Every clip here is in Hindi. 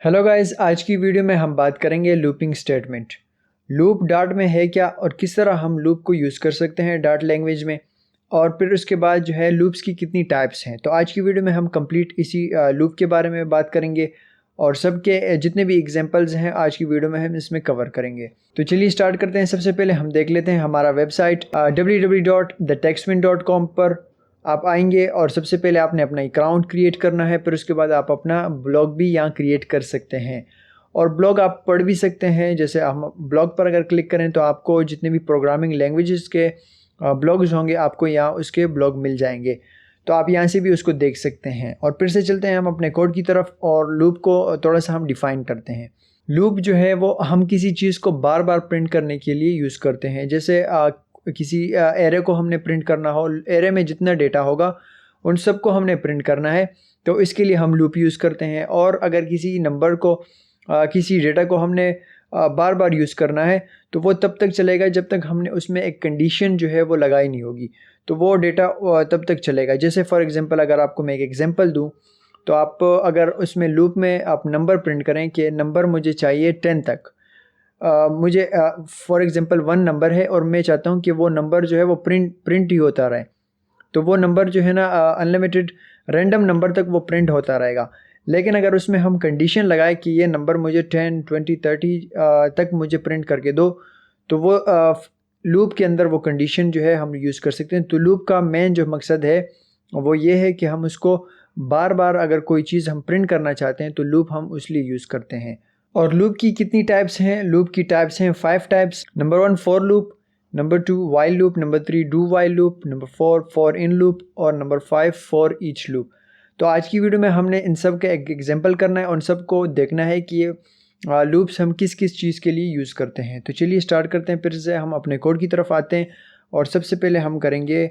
हेलो गाइस, आज की वीडियो में हम बात करेंगे लूपिंग स्टेटमेंट। लूप डार्ट में है क्या और किस तरह हम लूप को यूज़ कर सकते हैं डार्ट लैंग्वेज में, और फिर उसके बाद जो है लूप्स की कितनी टाइप्स हैं। तो आज की वीडियो में हम कंप्लीट इसी लूप के बारे में बात करेंगे और सबके जितने भी एग्जांपल्स हैं आज की वीडियो में हम इसमें कवर करेंगे। तो चलिए स्टार्ट करते हैं। सबसे पहले हम देख लेते हैं हमारा वेबसाइट www.thetextmin.com पर आप आएंगे और सबसे पहले आपने अपना अकाउंट क्रिएट करना है। फिर उसके बाद आप अपना ब्लॉग भी यहाँ क्रिएट कर सकते हैं और ब्लॉग आप पढ़ भी सकते हैं। जैसे हम ब्लॉग पर अगर क्लिक करें तो आपको जितने भी प्रोग्रामिंग लैंग्वेजेस के ब्लॉग्स होंगे आपको यहाँ उसके ब्लॉग मिल जाएंगे, तो आप यहाँ से भी उसको देख सकते हैं। और फिर से चलते हैं हम अपने कोड की तरफ और लूप को थोड़ा सा हम डिफ़ाइन करते हैं। लूप जो है वो हम किसी चीज़ को बार बार प्रिंट करने के लिए यूज़ करते हैं। जैसे किसी एरे को हमने प्रिंट करना हो, एरे में जितना डेटा होगा उन सब को हमने प्रिंट करना है, तो इसके लिए हम लूप यूज़ करते हैं। और अगर किसी नंबर को किसी डेटा को हमने बार बार यूज़ करना है तो वो तब तक चलेगा जब तक हमने उसमें एक कंडीशन जो है वो लगाई नहीं होगी, तो वो डेटा तब तक चलेगा। जैसे फॉर एग्जांपल अगर आपको मैं एक एग्जांपल दूं, तो आप अगर उसमें लूप में आप नंबर प्रिंट करें कि नंबर मुझे चाहिए 10 तक, मुझे फॉर एग्जांपल 1 नंबर है और मैं चाहता हूँ कि वो नंबर जो है वो प्रिंट ही होता रहे, तो वो नंबर जो है ना अनलिमिटेड रैंडम नंबर तक वो प्रिंट होता रहेगा। लेकिन अगर उसमें हम कंडीशन लगाए कि ये नंबर मुझे 10, 20, 30 तक मुझे प्रिंट करके दो, तो वो लूप के अंदर वो कंडीशन जो है हम यूज़ कर सकते हैं। तो लूप का मेन जो मकसद है वो ये है कि हम उसको बार बार अगर कोई चीज़ हम प्रिंट करना चाहते हैं तो लूप हम उसलिए यूज़ करते हैं। और लूप की कितनी टाइप्स हैं? लूप की टाइप्स हैं 5 types. Number 1 for loop, number 2 while loop, number 3 do while loop, number 4 for in loop और नंबर 5 फॉर ईच लूप। तो आज की वीडियो में हमने इन सब का एक एग्जांपल करना है और उन सबको देखना है कि ये लूप्स हम किस किस चीज़ के लिए यूज़ करते हैं। तो चलिए स्टार्ट करते हैं। फिर से हम अपने कोड की तरफ आते हैं और सबसे पहले हम करेंगे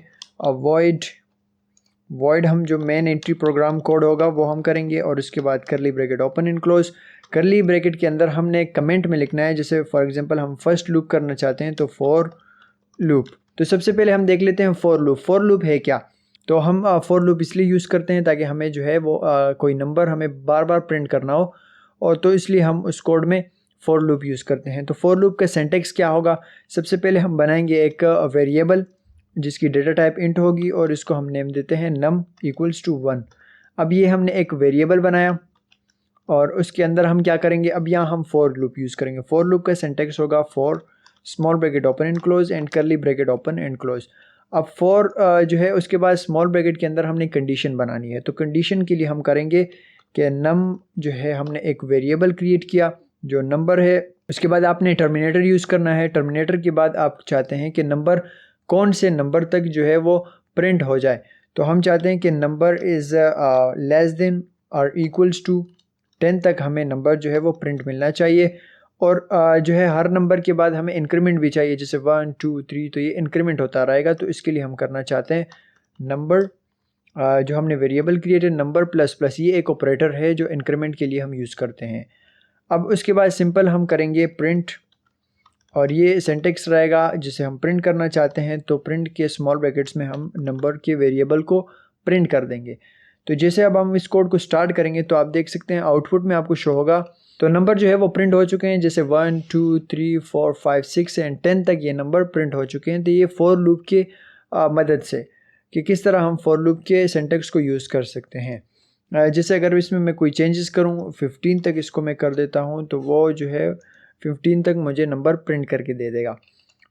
वॉइड हम जो मेन एंट्री प्रोग्राम कोड होगा वो हम करेंगे और उसके बाद करली ब्रैकेट ओपन एंड क्लोज। करली ब्रैकेट के अंदर हमने कमेंट में लिखना है, जैसे फॉर एग्जांपल हम फर्स्ट लूप करना चाहते हैं तो फॉर लूप। तो सबसे पहले हम देख लेते हैं फॉर लूप। फॉर लूप है क्या? तो हम फॉर लूप इसलिए यूज़ करते हैं ताकि हमें जो है वो कोई नंबर हमें बार बार प्रिंट करना हो, और तो इसलिए हम उस कोड में फॉर लूप यूज़ करते हैं। तो फॉर लूप का सिंटैक्स क्या होगा? सबसे पहले हम बनाएंगे एक वेरिएबल जिसकी डेटा टाइप इंट होगी और इसको हम नेम देते हैं num इक्वल्स टू 1। अब ये हमने एक वेरिएबल बनाया और उसके अंदर हम क्या करेंगे, अब यहाँ हम फॉर लूप यूज़ करेंगे। फॉर लूप का सिंटैक्स होगा for small bracket open and close and करली ब्रैकेट ओपन एंड क्लोज। अब फॉर जो है उसके बाद स्मॉल ब्रैकेट के अंदर हमने कंडीशन बनानी है। तो कंडीशन के लिए हम करेंगे कि num जो है हमने एक वेरिएबल क्रिएट किया जो नंबर है। उसके बाद आपने टर्मिनेटर यूज़ करना है। टर्मिनेटर के बाद आप चाहते हैं कि नंबर कौन से नंबर तक जो है वो प्रिंट हो जाए, तो हम चाहते हैं कि नंबर इज़ लेस देन और इक्वल्स टू 10 तक हमें नंबर जो है वो प्रिंट मिलना चाहिए। और जो है हर नंबर के बाद हमें इंक्रीमेंट भी चाहिए, जैसे 1, 2, 3, तो ये इंक्रीमेंट होता रहेगा। तो इसके लिए हम करना चाहते हैं नंबर जो हमने वेरिएबल क्रिएट है नंबर प्लस प्लस, ये एक ऑपरेटर है जो इंक्रीमेंट के लिए हम यूज़ करते हैं। अब उसके बाद सिंपल हम करेंगे प्रिंट, और ये सिंटैक्स रहेगा जिसे हम प्रिंट करना चाहते हैं। तो प्रिंट के स्मॉल ब्रैकेट्स में हम नंबर के वेरिएबल को प्रिंट कर देंगे। तो जैसे अब हम इस कोड को स्टार्ट करेंगे तो आप देख सकते हैं आउटपुट में आपको शो होगा, तो नंबर जो है वो प्रिंट हो चुके हैं। जैसे 1, 2, 3, 4, 5, 6 एंड 10 तक ये नंबर प्रिंट हो चुके हैं। तो ये फॉर लूप के मदद से कि किस तरह हम फॉर लूप के सिंटैक्स को यूज़ कर सकते हैं। जैसे अगर इसमें मैं कोई चेंजेस करूँ, 15 तक इसको मैं कर देता हूँ, तो वो जो है 15 तक मुझे नंबर प्रिंट करके दे देगा।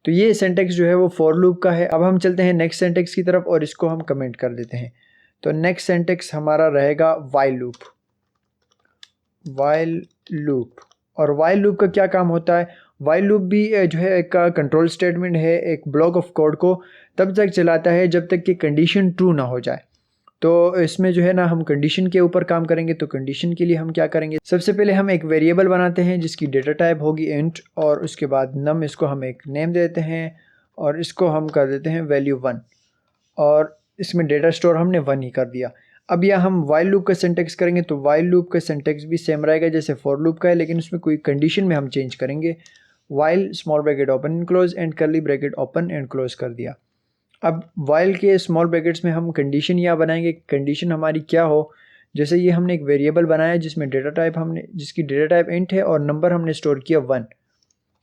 तो ये सिंटैक्स जो है वो फॉर लूप का है। अब हम चलते हैं नेक्स्ट सिंटैक्स की तरफ और इसको हम कमेंट कर देते हैं। तो नेक्स्ट सिंटैक्स हमारा रहेगा वाइल लूप। वाइल लूप, और वाइल लूप का क्या काम होता है? वाइल लूप भी जो है एक कंट्रोल स्टेटमेंट है, एक ब्लॉक ऑफ कोड को तब तक चलाता है जब तक कि कंडीशन ट्रू ना हो जाए। तो इसमें जो है ना हम कंडीशन के ऊपर काम करेंगे। तो कंडीशन के लिए हम क्या करेंगे, सबसे पहले हम एक वेरिएबल बनाते हैं जिसकी डेटा टाइप होगी इंट, और उसके बाद num इसको हम एक नेम देते हैं और इसको हम कर देते हैं वैल्यू 1, और इसमें डेटा स्टोर हमने 1 ही कर दिया। अब यह हम वाइल लूप का सिंटैक्स करेंगे। तो वाइल लूप का सिंटैक्स भी सेम रहेगा जैसे फॉर लूप का है, लेकिन उसमें कोई कंडीशन में हम चेंज करेंगे। While small bracket open and close and करली ब्रैकेट ओपन एंड क्लोज कर दिया। अब वाइल के स्मॉल ब्रैकेट्स में हम कंडीशन यहाँ बनाएंगे। कंडीशन हमारी क्या हो, जैसे ये हमने एक वेरिएबल बनाया जिसमें जिसकी डेटा टाइप इंट है और नंबर हमने स्टोर किया 1।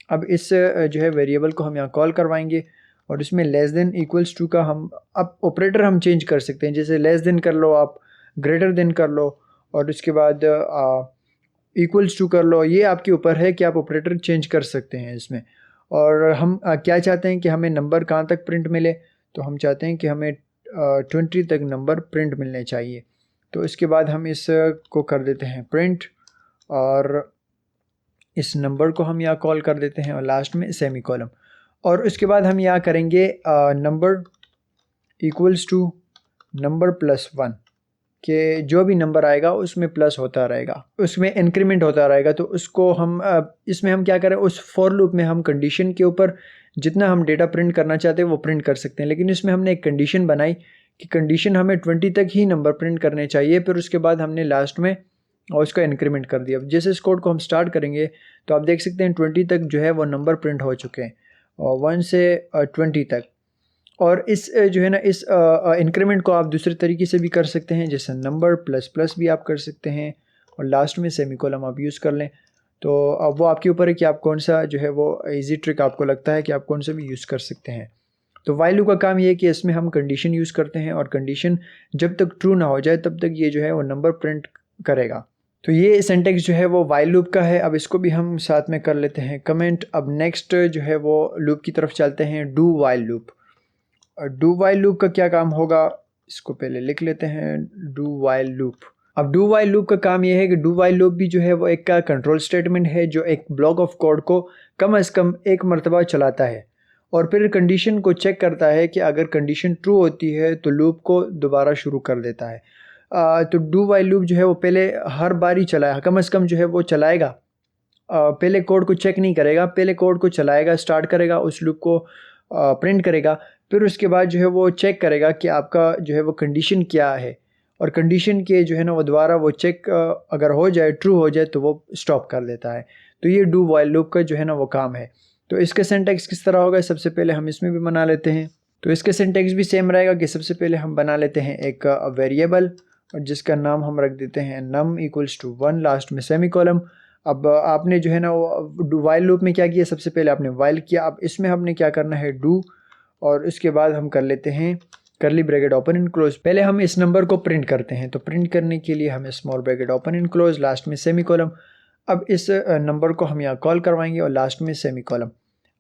अब इस जो है वेरिएबल को हम यहाँ कॉल करवाएंगे और इसमें लेस देन इक्वल्स टू का हम अब ऑपरेटर हम चेंज कर सकते हैं, जैसे लेस देन कर लो, आप ग्रेटर देन कर लो, और उसके बाद इक्वल्स टू कर लो। ये आपके ऊपर है कि आप ऑपरेटर चेंज कर सकते हैं इसमें। और हम क्या चाहते हैं कि हमें नंबर कहाँ तक प्रिंट मिले, तो हम चाहते हैं कि हमें 20 तक नंबर प्रिंट मिलने चाहिए। तो इसके बाद हम इस को कर देते हैं प्रिंट और इस नंबर को हम यहाँ कॉल कर देते हैं और लास्ट में सेमी कॉलम। और उसके बाद हम यहाँ करेंगे number equals to number plus 1 कि जो भी नंबर आएगा उसमें प्लस होता रहेगा, उसमें इंक्रीमेंट होता रहेगा। तो उसको हम इसमें हम क्या करें, उस फॉर लूप में हम कंडीशन के ऊपर जितना हम डेटा प्रिंट करना चाहते हैं वो प्रिंट कर सकते हैं। लेकिन इसमें हमने एक कंडीशन बनाई कि कंडीशन हमें 20 तक ही नंबर प्रिंट करने चाहिए, फिर उसके बाद हमने लास्ट में और उसका इंक्रीमेंट कर दिया। जैसे इस कोड को हम स्टार्ट करेंगे तो आप देख सकते हैं 20 तक जो है वो नंबर प्रिंट हो चुके हैं, और 1 से 20 तक। और इस जो है ना इस इंक्रीमेंट को आप दूसरे तरीके से भी कर सकते हैं, जैसे नंबर प्लस प्लस भी आप कर सकते हैं और लास्ट में सेमी कॉलम आप यूज़ कर लें। तो अब वो आपके ऊपर है कि आप कौन सा जो है वो इजी ट्रिक आपको लगता है कि आप कौन सा भी यूज़ कर सकते हैं। तो व्हाइल लूप का काम ये है कि इसमें हम कंडीशन यूज़ करते हैं और कंडीशन जब तक ट्रू ना हो जाए तब तक ये जो है वो नंबर प्रिंट करेगा। तो ये सिंटैक्स जो है वो व्हाइल लूप का है। अब इसको भी हम साथ में कर लेते हैं कमेंट। अब नेक्स्ट जो है वो लूप की तरफ चलते हैं, डू व्हाइल लूप। और डू व्हाइल लूप का क्या काम होगा, इसको पहले लिख लेते हैं, डू व्हाइल लूप। अब डू व्हाइल लूप का काम यह है कि डू व्हाइल लूप भी जो है वो एक का कंट्रोल स्टेटमेंट है जो एक ब्लॉक ऑफ कोड को कम से कम एक मरतबा चलाता है और फिर कंडीशन को चेक करता है कि अगर कंडीशन ट्रू होती है तो लूप को दोबारा शुरू कर देता है। तो डू व्हाइल लूप जो है वो पहले हर बारी चलाया कम से कम जो है वो चलाएगा, पहले कोड को चेक नहीं करेगा, पहले कोड को चलाएगा, स्टार्ट करेगा, उस लूप को प्रिंट करेगा, फिर उसके बाद जो है वो चेक करेगा कि आपका जो है वो कंडीशन क्या है, और कंडीशन के जो है ना वो दोबारा वो चेक अगर हो जाए, ट्रू हो जाए, तो वो स्टॉप कर देता है। तो ये डू व्हाइल लूप का जो है ना वो काम है। तो इसका सिंटैक्स किस तरह होगा, सबसे पहले हम इसमें भी बना लेते हैं। तो इसका सिंटैक्स भी सेम रहेगा कि सबसे पहले हम बना लेते हैं एक वेरिएबल और जिसका नाम हम रख देते हैं num इक्वल्स टू 1, लास्ट में सेमी कॉलम। अब आपने जो है ना वो व्हाइल लूप में क्या किया, सबसे पहले आपने व्हाइल किया। अब इसमें हमने क्या करना है, डू, और उसके बाद हम कर लेते हैं करली ब्रैकेट ओपन एंड क्लोज। पहले हम इस नंबर को प्रिंट करते हैं, तो प्रिंट करने के लिए हमें small bracket open and close, last में सेमी कॉलम। अब इस नंबर को हम यहाँ कॉल करवाएंगे और लास्ट में सेमी कॉलम।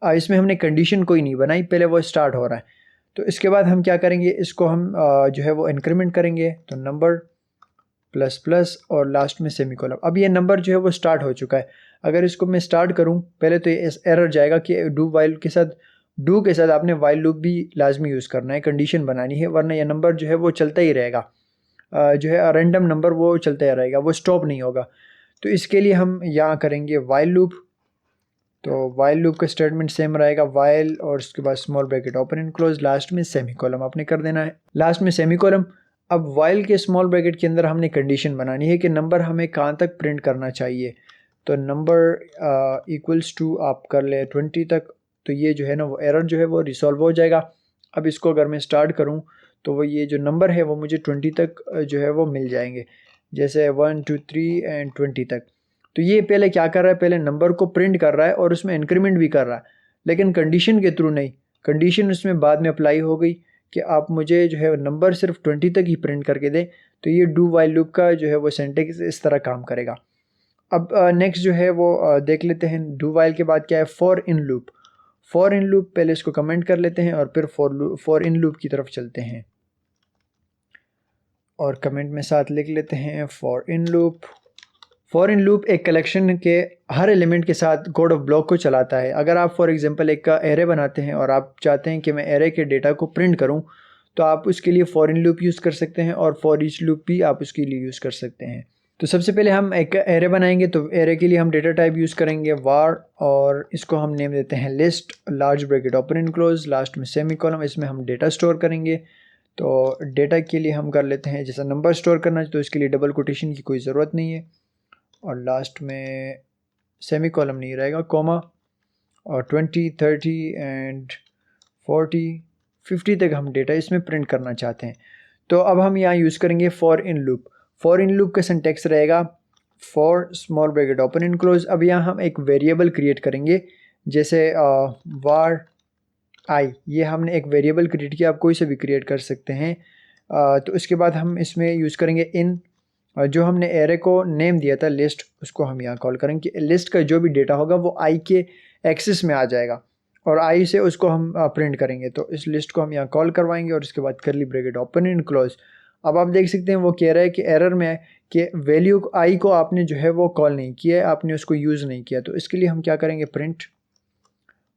इसमें हमने कंडीशन कोई नहीं बनाई, पहले वो स्टार्ट हो रहा है। तो इसके बाद हम क्या करेंगे, इसको हम जो है वो इंक्रीमेंट करेंगे, तो नंबर प्लस प्लस और लास्ट में सेमी कॉलम। अब ये नंबर जो है वो स्टार्ट हो चुका है। अगर इसको मैं स्टार्ट करूं पहले तो ये एरर जाएगा कि डू के साथ आपने वाइल लूप भी लाजमी यूज़ करना है, कंडीशन बनानी है, वरना ये नंबर जो है वो चलता ही रहेगा, जो है रैंडम नंबर वो चलता ही रहेगा, वो स्टॉप नहीं होगा। तो इसके लिए हम यहाँ करेंगे वाइल लूप। तो वाइल लूप का स्टेटमेंट सेम रहेगा, वाइल और उसके बाद small bracket open and close, last में सेमी कॉलम आपने कर देना है, लास्ट में सेमी कॉलम। अब वाइल के स्मॉल ब्रैकेट के अंदर हमने कंडीशन बनानी है कि नंबर हमें कहाँ तक प्रिंट करना चाहिए। तो नंबर इक्वल्स टू आप कर ले 20 तक, तो ये जो है ना वो एरर जो है वो रिसॉल्व हो जाएगा। अब इसको अगर मैं स्टार्ट करूँ तो वो ये जो नंबर है वो मुझे 20 तक जो है वो मिल जाएंगे, जैसे 1 2 3 एंड 20 तक। तो ये पहले क्या कर रहा है, पहले नंबर को प्रिंट कर रहा है और उसमें इंक्रीमेंट भी कर रहा है, लेकिन कंडीशन के थ्रू नहीं। कंडीशन उसमें बाद में अप्लाई हो गई कि आप मुझे जो है नंबर सिर्फ 20 तक ही प्रिंट करके दें। तो ये डू वाइल लूप का जो है वो सिंटैक्स इस तरह काम करेगा। अब नेक्स्ट जो है वो देख लेते हैं, डू वाइल के बाद क्या है, for in loop. For in loop पहले इसको कमेंट कर लेते हैं और फिर फॉर इन लूप की तरफ चलते हैं और कमेंट में साथ लिख लेते हैं for in loop. For in loop एक कलेक्शन के हर एलिमेंट के साथ कोड ऑफ ब्लॉक को चलाता है। अगर आप फॉर एग्जांपल एक का एरे बनाते हैं और आप चाहते हैं कि मैं एरे के डेटा को प्रिंट करूं, तो आप उसके लिए फॉर इन लूप यूज़ कर सकते हैं और फॉर ईच लूप भी आप उसके लिए यूज़ कर सकते हैं। तो सबसे पहले हम एक एरे बनाएंगे, तो एरे के लिए हम डेटा टाइप यूज़ करेंगे var, और इसको हम नेम देते हैं list, large bracket open and close, last में सेमी कॉलम। इसमें हम डेटा स्टोर करेंगे। तो डेटा के लिए हम कर लेते हैं, जैसा नंबर स्टोर करना है तो इसके लिए डबल कोटेशन की कोई ज़रूरत नहीं है, और लास्ट में सेमी कॉलम नहीं रहेगा, कॉमा, और 20 30 एंड 40 50 तक हम डेटा इसमें प्रिंट करना चाहते हैं। तो अब हम यहाँ यूज़ करेंगे for in loop. For in loop का सिंटेक्स रहेगा for small bracket open and close. अब यहाँ हम एक वेरिएबल क्रिएट करेंगे, जैसे var i, ये हमने एक वेरिएबल क्रिएट किया, आप कोई से भी क्रिएट कर सकते हैं। तो इसके बाद हम इसमें यूज़ करेंगे इन, जो हमने एरे को नेम दिया था लिस्ट, उसको हम यहाँ कॉल करेंगे। लिस्ट का जो भी डेटा होगा वो i के एक्सिस में आ जाएगा और i से उसको हम प्रिंट करेंगे। तो इस लिस्ट को हम यहाँ कॉल करवाएंगे और इसके बाद curly bracket open and close. अब आप देख सकते हैं वो कह रहा है कि एरर में है कि वैल्यू i को आपने जो है वो कॉल नहीं किया है, आपने उसको यूज़ नहीं किया। तो इसके लिए हम क्या करेंगे, प्रिंट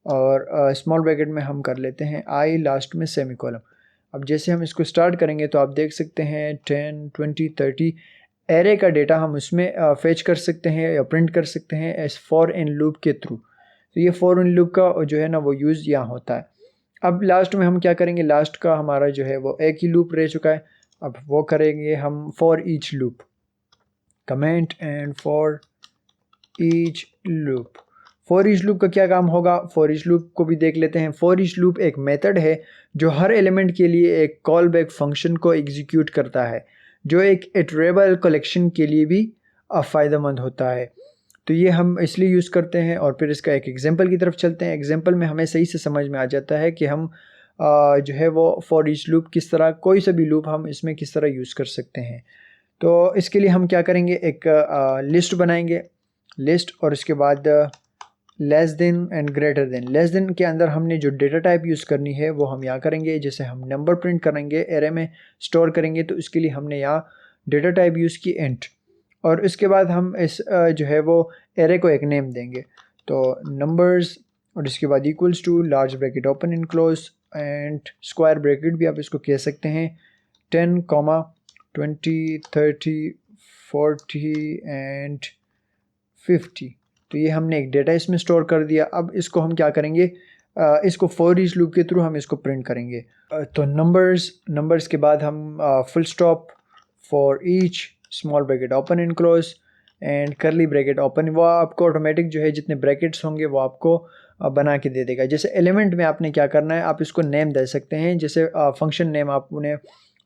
और स्मॉल ब्रैकेट में हम कर लेते हैं i, लास्ट में सेमी कॉलम। अब जैसे हम इसको स्टार्ट करेंगे तो आप देख सकते हैं 10, 20, 30 एरे का डेटा हम उसमें फेच कर सकते हैं या प्रिंट कर सकते हैं एज फॉर इन लूप के थ्रू। तो ये फॉर इन लूप का जो है ना वो यूज़ यहाँ होता है। अब लास्ट में हम क्या करेंगे, लास्ट का हमारा जो है वो एक ही लूप रह चुका है, अब वो करेंगे हम for each loop, comment and for each loop. For each loop का क्या काम होगा, फॉर ईच लूप को भी देख लेते हैं। फॉर ईच लूप एक मेथड है जो हर एलिमेंट के लिए एक कॉल बैक फंक्शन को एग्जीक्यूट करता है, जो एक इटरेबल कलेक्शन के लिए भी फ़ायदेमंद होता है। तो ये हम इसलिए यूज़ करते हैं। और फिर इसका एक एग्जांपल की तरफ चलते हैं। एग्जांपल में हमें सही से समझ में आ जाता है कि हम जो है वो फॉर ईच लूप किस तरह, कोई सा भी लूप हम इसमें किस तरह यूज़ कर सकते हैं। तो इसके लिए हम क्या करेंगे, एक लिस्ट बनाएंगे, लिस्ट, और इसके बाद less than and greater than. Less than के अंदर हमने जो डेटा टाइप यूज़ करनी है वो हम यहाँ करेंगे। जैसे हम नंबर प्रिंट करेंगे, एरे में स्टोर करेंगे, तो इसके लिए हमने यहाँ डेटा टाइप यूज़ की इंट, और इसके बाद हम इस जो है वो एरे को एक नेम देंगे, तो नंबर्स, और इसके बाद equals to large bracket open and close and square bracket भी आप इसको कह सकते हैं, 10, 20, 30, 40 एंड 50। तो ये हमने एक डेटा इसमें स्टोर कर दिया। अब इसको हम क्या करेंगे, इसको फॉर ईच लूप के थ्रू हम इसको प्रिंट करेंगे। तो नंबर्स के बाद हम full stop, for each small bracket open and close and curly bracket open, वो आपको ऑटोमेटिक जो है जितने ब्रैकेट्स होंगे वो आपको बना के दे देगा। जैसे एलिमेंट में आपने क्या करना है, आप इसको नेम दे सकते हैं, जैसे फंक्शन नेम आप उन्हें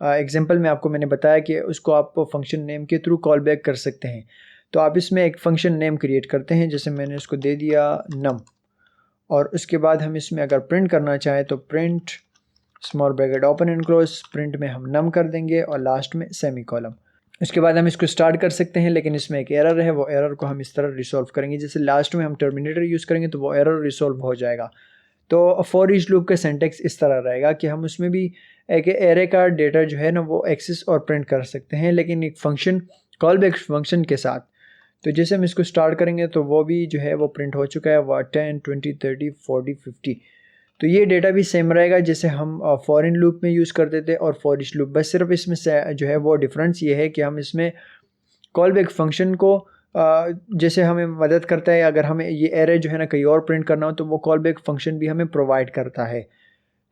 एग्जांपल में आपको मैंने बताया कि उसको आप फंक्शन नेम के थ्रू कॉल बैक कर सकते हैं। तो आप इसमें एक फंक्शन नेम क्रिएट करते हैं, जैसे मैंने उसको दे दिया नम, और उसके बाद हम इसमें अगर प्रिंट करना चाहें तो print small bracket open and close, print में हम नम कर देंगे और लास्ट में सेमी कॉलम। इसके बाद हम इसको स्टार्ट कर सकते हैं, लेकिन इसमें एक एरर है, वो एरर को हम इस तरह रिसॉल्व करेंगे। जैसे लास्ट में हम टर्मिनेटर यूज़ करेंगे तो वो एरर रिसॉल्व हो जाएगा। तो फॉर ईच लूप का सिंटेक्स इस तरह रहेगा कि हम उसमें भी एक एरे का डेटा जो है ना वो एक्सेस और प्रिंट कर सकते हैं, लेकिन एक फंक्शन कॉल बैक फंक्शन के साथ। तो जैसे हम इसको स्टार्ट करेंगे तो वो भी जो है वो प्रिंट हो चुका है, वो 10, 20, 30, 40, 50। तो ये डेटा भी सेम रहेगा जैसे हम फॉर इन लूप में यूज़ करते थे और फॉर ईच लूप, बस सिर्फ इसमें से जो है वो डिफरेंस ये है कि हम इसमें कॉल बैक फंक्शन को जैसे हमें मदद करता है, अगर हमें ये एरे जो है ना कहीं और प्रिंट करना हो तो वो कॉल बैक फंक्शन भी हमें प्रोवाइड करता है।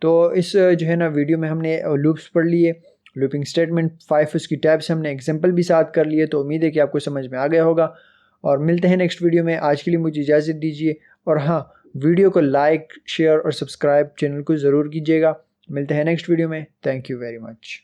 तो इस जो है ना वीडियो में हमने लूप्स पढ़ लिए, लूपिंग स्टेटमेंट 5 उसकी टैब्स हमने एग्जांपल भी साथ कर लिए। तो उम्मीद है कि आपको समझ में आ गया होगा और मिलते हैं नेक्स्ट वीडियो में। आज के लिए मुझे इजाज़त दीजिए, और हाँ, वीडियो को लाइक, शेयर और सब्सक्राइब चैनल को ज़रूर कीजिएगा। मिलते हैं नेक्स्ट वीडियो में। Thank you very much.